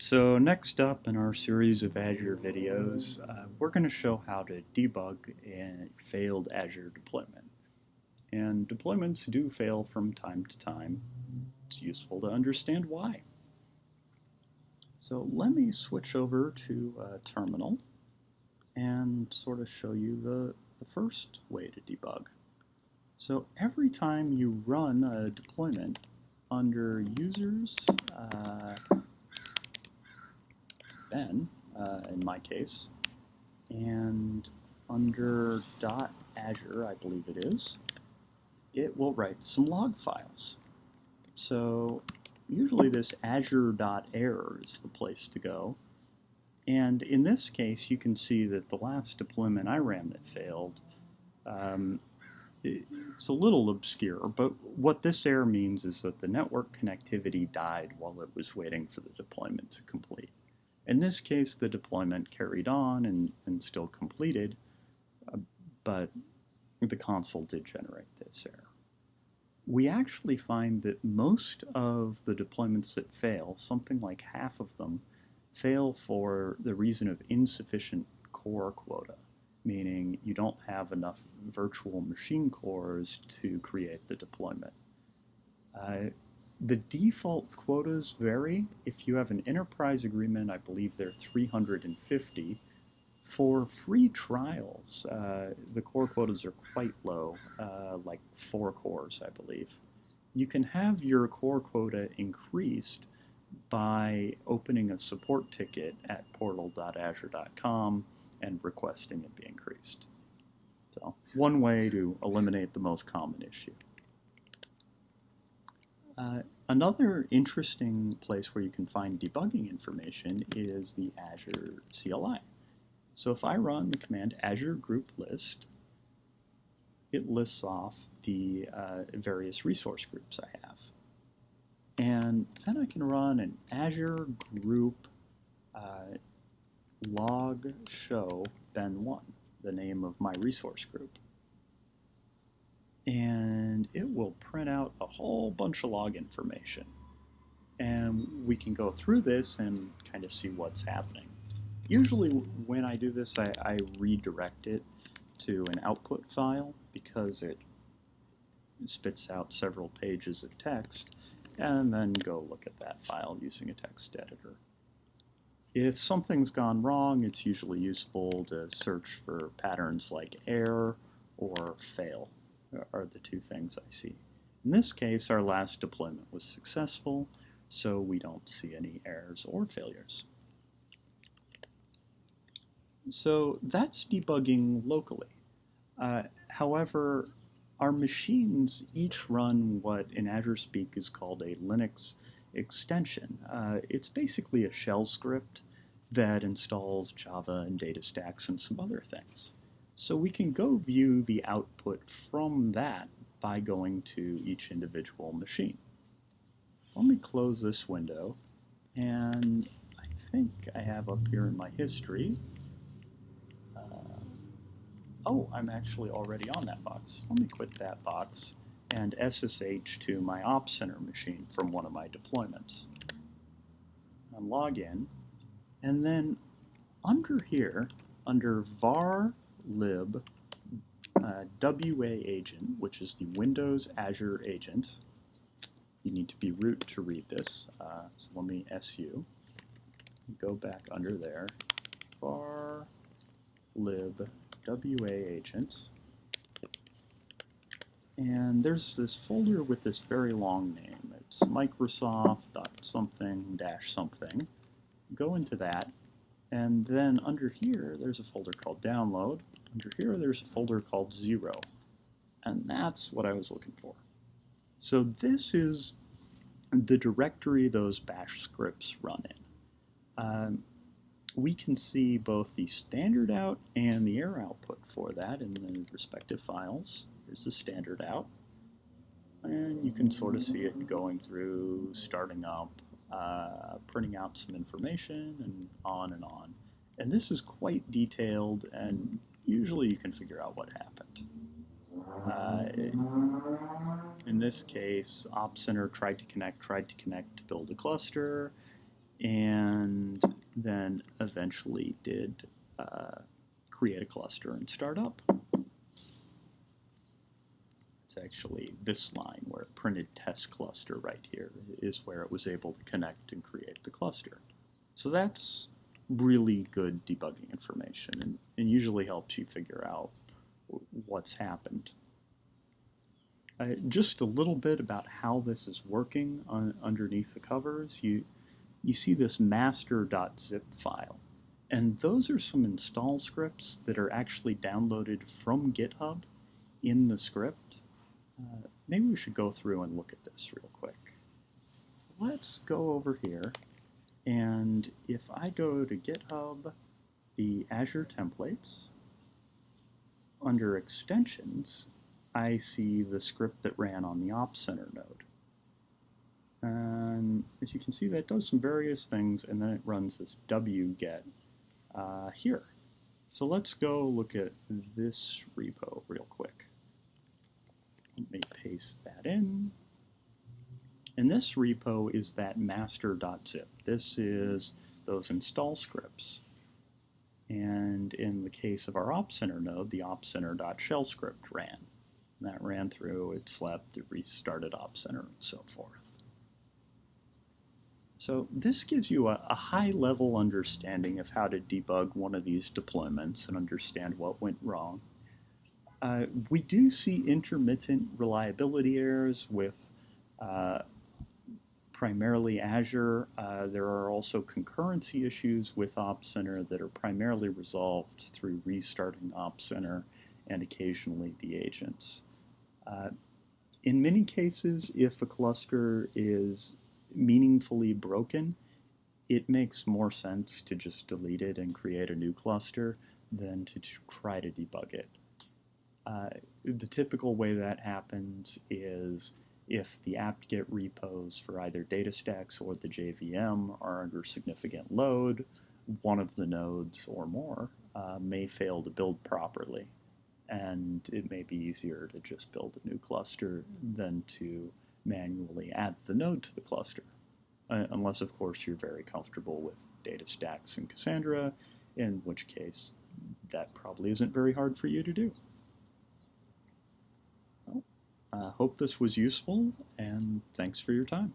So next up in our series of Azure videos, we're going to show how to debug a failed Azure deployment. And deployments do fail from time to time. It's useful to understand why. So let me switch over to Terminal and sort of show you the first way to debug. So every time you run a deployment under users, then, in my case, and under .azure, I believe it is, it will write some log files. So usually this azure.error is the place to go. And in this case, you can see that the last deployment I ran that failed, it's a little obscure, but what this error means is that the network connectivity died while it was waiting for the deployment to complete. In this case, the deployment carried on and still completed, but the console did generate this error. We actually find that most of the deployments that fail, something like half of them, fail for the reason of insufficient core quota, meaning you don't have enough virtual machine cores to create the deployment. The default quotas vary. If you have an enterprise agreement, I believe they're 350. For free trials, the core quotas are quite low, like 4 cores, I believe. You can have your core quota increased by opening a support ticket at portal.azure.com and requesting it be increased. So, one way to eliminate the most common issue. Another interesting place where you can find debugging information is the Azure CLI. So if I run the command Azure group list, it lists off the various resource groups I have. And then I can run an Azure group log show ben1, the name of my resource group. And it will print out a whole bunch of log information. And we can go through this and kind of see what's happening. Usually when I do this, I redirect it to an output file because it spits out several pages of text, and then go look at that file using a text editor. If something's gone wrong, it's usually useful to search for patterns like error or fail, are the two things I see. In this case, our last deployment was successful, so we don't see any errors or failures. So that's debugging locally. However, our machines each run what in Azure speak is called a Linux extension. It's basically a shell script that installs Java and data stacks and some other things. So we can go view the output from that by going to each individual machine. Let me close this window, and I think I have up here in my history. Oh, I'm actually already on that box. Let me quit that box and SSH to my Ops Center machine from one of my deployments. And log in, and then under here, under var lib WA agent, which is the Windows Azure agent, you need to be root to read this, so let me su, go back under there, var lib WA agent, and there's this folder with this very long name. It's Microsoft.something-something. Go into that, and then under here there's a folder called download. Under here there's a folder called 0, and that's what I was looking for. So this is the directory those bash scripts run in. We can see both the standard out and the error output for that in the respective files. Here's the standard out, and you can sort of see it going through, starting up, printing out some information, and on and on. And this is quite detailed, and usually you can figure out what happened. In this case, Ops Center tried to connect to build a cluster, and then eventually did create a cluster and start up. It's actually this line where it printed test cluster right here is where it was able to connect and create the cluster. So that's really good debugging information and usually helps you figure out what's happened. Just a little bit about how this is working underneath the covers. You see this master.zip file, and those are some install scripts that are actually downloaded from GitHub in the script. Maybe we should go through and look at this real quick. Let's go over here, and if I go to GitHub, the Azure templates, under extensions, I see the script that ran on the Ops Center node. And as you can see, that does some various things, and then it runs this wget here. So let's go look at this repo real quick. Let me paste that in. And this repo is that master.zip. This is those install scripts. And in the case of our Ops Center node, the opscenter.shell script ran. And that ran through, it slept, it restarted Ops Center, and so forth. So this gives you a high-level understanding of how to debug one of these deployments and understand what went wrong. We do see intermittent reliability errors with primarily Azure. There are also concurrency issues with Ops Center that are primarily resolved through restarting Ops Center and occasionally the agents. In many cases, if a cluster is meaningfully broken, it makes more sense to just delete it and create a new cluster than to try to debug it. The typical way that happens is if the apt-get repos for either DataStax or the JVM are under significant load, one of the nodes or more may fail to build properly. And it may be easier to just build a new cluster than to manually add the node to the cluster. Unless, of course, you're very comfortable with DataStax and Cassandra, in which case that probably isn't very hard for you to do. Well, I hope this was useful, and thanks for your time.